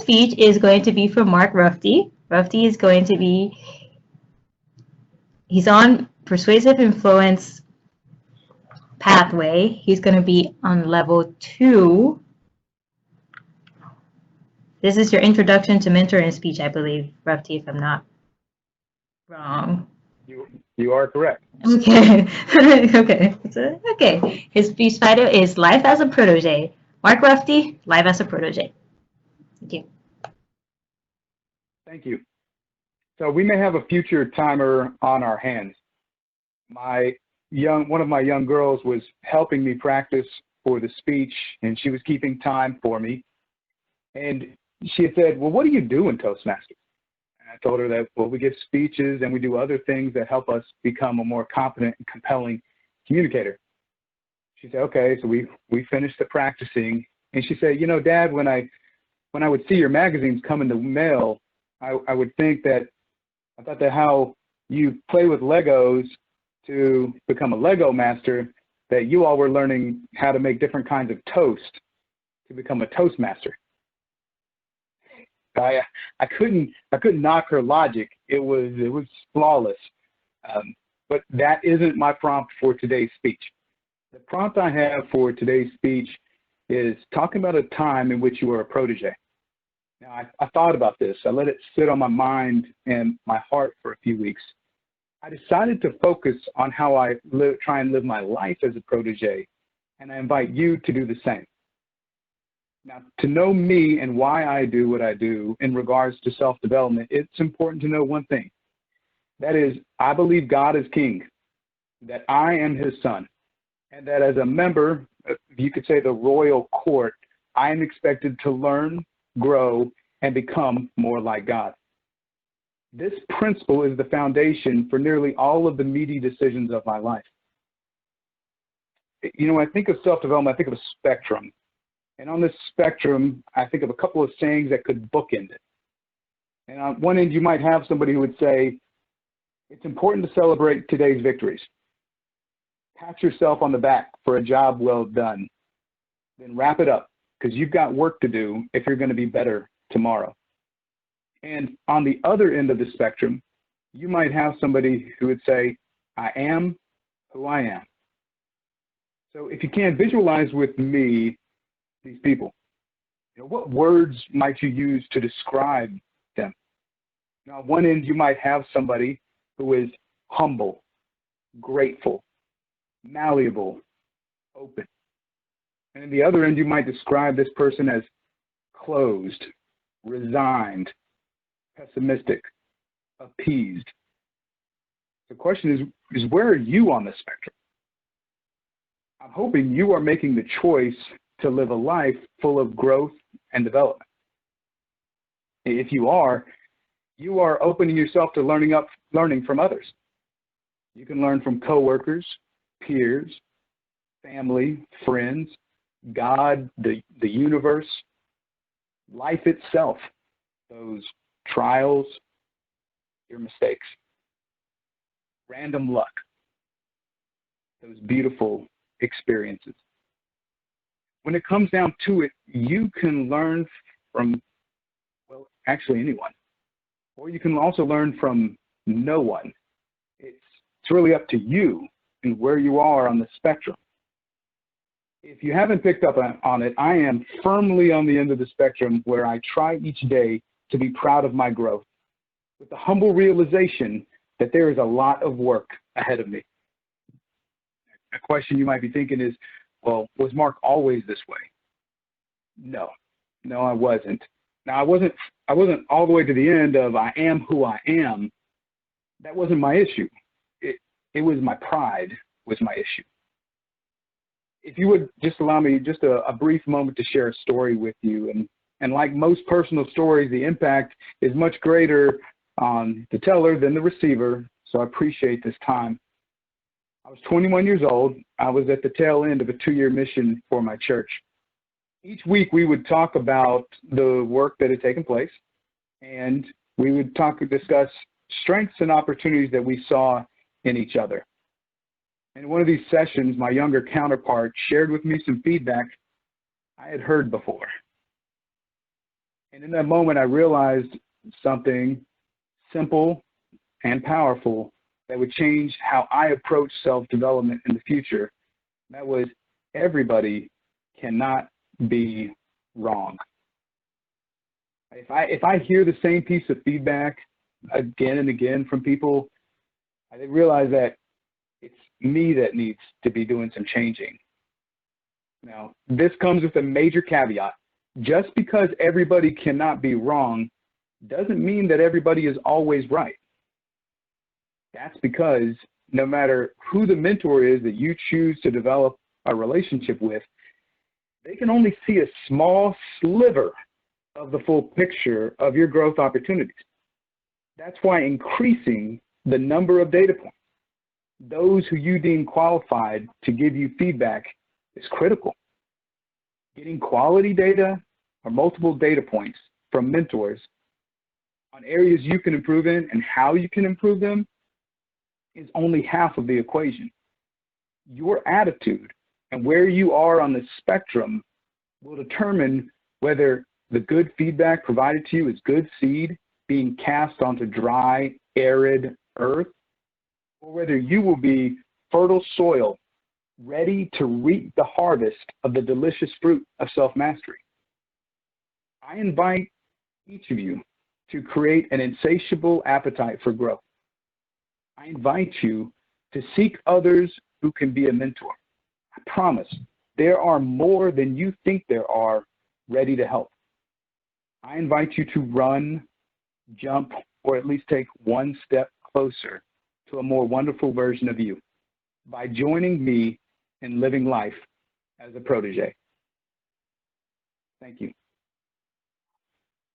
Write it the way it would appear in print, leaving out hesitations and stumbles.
speech is going to be from Mark Rufty. Rufty is going to be, he's on persuasive influence pathway. He's going to be on level 2. This is your introduction to mentoring speech, I believe, Rufty, if I'm not wrong. You are correct. Okay. Okay. Okay. His speech title is Life as a Protege. Mark Rufty, Life as a Protege. Thank you. Thank you. So we may have a future timer on our hands. One of my young girls was helping me practice for the speech, and she was keeping time for me. And she had said, well, what do you do in Toastmasters? And I told her that, well, we give speeches and we do other things that help us become a more competent and compelling communicator. She said, okay. So we finished the practicing, and she said, you know, Dad, when I would see your magazines come in the mail, I would think that I thought that how you play with Legos to become a Lego master, that you all were learning how to make different kinds of toast to become a Toastmaster. I couldn't knock her logic. It was flawless. But that isn't my prompt for today's speech. The prompt I have for today's speech is talking about a time in which you were a protege. Now, I thought about this. I let it sit on my mind and my heart for a few weeks. I decided to focus on how I try and live my life as a protege, and I invite you to do the same. Now, to know me and why I do what I do in regards to self-development, it's important to know one thing. That is, I believe God is king, that I am his son, and that as a member, you could say the royal court, I am expected to learn, grow, and become more like God. This principle is the foundation for nearly all of the meaty decisions of my life. You know, when I think of self-development, I think of a spectrum. And on this spectrum, I think of a couple of sayings that could bookend it. And on one end, you might have somebody who would say, it's important to celebrate today's victories. Pat yourself on the back for a job well done. Then wrap it up, because you've got work to do if you're going to be better tomorrow. And on the other end of the spectrum, you might have somebody who would say, I am who I am. So if you can visualize with me these people, you know, what words might you use to describe them? Now, on one end, you might have somebody who is humble, grateful, malleable, open. And on the other end, you might describe this person as closed, resigned, pessimistic, appeased. The question is where are you on the spectrum? I'm hoping you are making the choice to live a life full of growth and development. If you are opening yourself to learning from others. You can learn from coworkers, peers, family, friends, God, the universe, life itself, those trials, your mistakes, random luck, those beautiful experiences. When it comes down to it, you can learn from, well, actually anyone. Or you can also learn from no one. It's really up to you and where you are on the spectrum. If you haven't picked up on it, I am firmly on the end of the spectrum where I try each day to be proud of my growth, with the humble realization that there is a lot of work ahead of me. A question you might be thinking is, well, was Mark always this way? No, I wasn't. Now, I wasn't all the way to the end of I am who I am. That wasn't my issue. It was my pride was my issue. If you would just allow me just a brief moment to share a story with you. And like most personal stories, the impact is much greater on the teller than the receiver. So I appreciate this time. I was 21 years old. I was at the tail end of a 2-year mission for my church. Each week we would talk about the work that had taken place, and we would discuss strengths and opportunities that we saw in each other. In one of these sessions, my younger counterpart shared with me some feedback I had heard before. And in that moment, I realized something simple and powerful that would change how I approach self-development in the future. That was, everybody cannot be wrong. If I hear the same piece of feedback again and again from people, I realize that it's me that needs to be doing some changing. Now, this comes with a major caveat. Just because everybody cannot be wrong doesn't mean that everybody is always right. That's because no matter who the mentor is that you choose to develop a relationship with, they can only see a small sliver of the full picture of your growth opportunities. That's why increasing the number of data points, those who you deem qualified to give you feedback, is critical. Getting quality data or multiple data points from mentors on areas you can improve in and how you can improve them is only half of the equation. Your attitude and where you are on the spectrum will determine whether the good feedback provided to you is good seed being cast onto dry, arid earth, or whether you will be fertile soil ready to reap the harvest of the delicious fruit of self-mastery. I invite each of you to create an insatiable appetite for growth. I invite you to seek others who can be a mentor. I promise there are more than you think there are ready to help. I invite you to run, jump, or at least take one step closer to a more wonderful version of you by joining me in living life as a protege. Thank you.